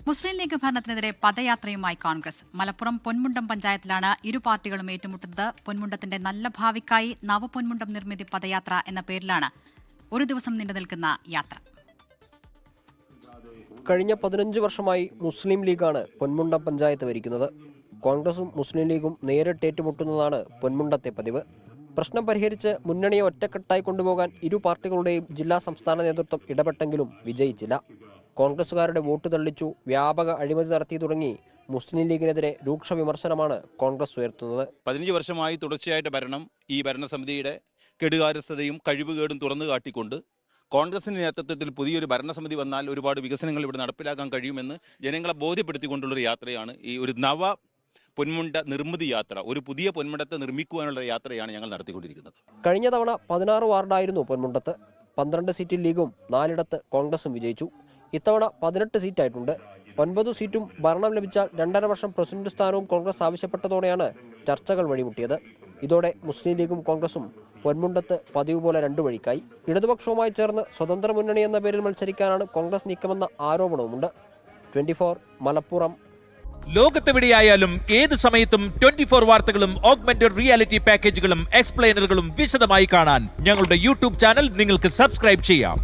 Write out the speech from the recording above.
മുസ്ലിം league ഭരണത്തിനെതിരെ പദയാത്രയുമായി Congress. Malappuram Ponmundam പഞ്ചായത്തിലാണ് ഇരു പാർട്ടികളും ഏറ്റുമുട്ടുന്നത്. പൊന്മുണ്ടത്തിന്റെ നല്ല ഭാവിക്കായി നവപൊന്മുണ്ടം നിർമ്മിതി പദയാത്ര എന്ന പേരിലാണ് ഒരു ദിവസം നീണ്ടുനിൽക്കുന്ന യാത്ര. കഴിഞ്ഞ 15 വർഷമായി മുസ്ലിം ലീഗാണ് പൊന്മുണ്ടം പഞ്ചായത്ത് ഭരിക്കുന്നത്. കോൺഗ്രസും മുസ്ലിം ലീഗും നേരിട്ട് ഏറ്റുമുട്ടുന്നതാണ് പൊന്മുണ്ടത്തെ പതിവ്. പ്രശ്നം പരിഹരിച്ച് മുന്നണിയെ ഒറ്റക്കെട്ടായി കൊണ്ടുപോകാൻ ഇരു പാർട്ടികളുടെയും ജില്ലാ സംസ്ഥാന നേതൃത്വം ഇടപെട്ടെങ്കിലും വിജയിച്ചില്ല. കോൺഗ്രസുകാരുടെ വോട്ട് തള്ളിച്ചു, വ്യാപക അഴിമതി നടത്തി തുടങ്ങി മുസ്ലിം ലീഗിനെതിരെ രൂക്ഷ വിമർശനമാണ് കോൺഗ്രസ് ഉയർത്തുന്നത്. 15 വർഷമായി തുടർച്ചയായിട്ട് ഈ ഭരണസമിതിയുടെ കെടുകാര്യസ്ഥതയും കഴിവുകേടും തുറന്നു കാട്ടിക്കൊണ്ട് കോൺഗ്രസിന്റെ നേതൃത്വത്തിൽ പുതിയൊരു ഭരണസമിതി വന്നാൽ ഒരുപാട് വികസനങ്ങൾ ഇവിടെ നടപ്പിലാക്കാൻ കഴിയുമെന്ന് ജനങ്ങളെ ബോധ്യപ്പെടുത്തിക്കൊണ്ടുള്ളൊരു യാത്രയാണ് ഈ ഒരു നവ പൊന്മുണ്ട നിർമ്മിതി യാത്ര. ഒരു പുതിയ പൊന്മുണ്ടത്തെ നിർമ്മിക്കുവാനുള്ള യാത്രയാണ് ഞങ്ങൾ നടത്തിക്കൊണ്ടിരിക്കുന്നത്. കഴിഞ്ഞ തവണ 16 വാർഡായിരുന്നു പൊന്മുണ്ടത്ത്. 12 സീറ്റിൽ ലീഗും 4 കോൺഗ്രസും വിജയിച്ചു. ഇത്തവണ 18 സീറ്റായിട്ടുണ്ട്. 9 സീറ്റും ഭരണം ലഭിച്ചാൽ 2.5 വർഷം പ്രസിഡന്റ് സ്ഥാനവും കോൺഗ്രസ് ആവശ്യപ്പെട്ടതോടെയാണ് ചർച്ചകൾ വഴിമുട്ടിയത്. ഇതോടെ മുസ്ലിം ലീഗും കോൺഗ്രസും പൊന്മുണ്ടത്ത് പതിവ് പോലെ 2 വഴിക്കായി. ഇടതുപക്ഷവുമായി ചേർന്ന് സ്വതന്ത്ര മുന്നണി എന്ന പേരിൽ മത്സരിക്കാനാണ് കോൺഗ്രസ് നീക്കമെന്ന ആരോപണവുമുണ്ട്. 24 മലപ്പുറം. ലോകത്തെവിടെയായാലും ഏത് സമയത്തും 24 വാർത്തകളും ഓഗ്മെന്റഡ് റിയാലിറ്റി പാക്കേജുകളും എക്സ്പ്ലെയിനറുകളും വിശദമായി കാണാൻ ഞങ്ങളുടെ യൂട്യൂബ് ചാനൽ നിങ്ങൾക്ക് സബ്സ്ക്രൈബ് ചെയ്യാം.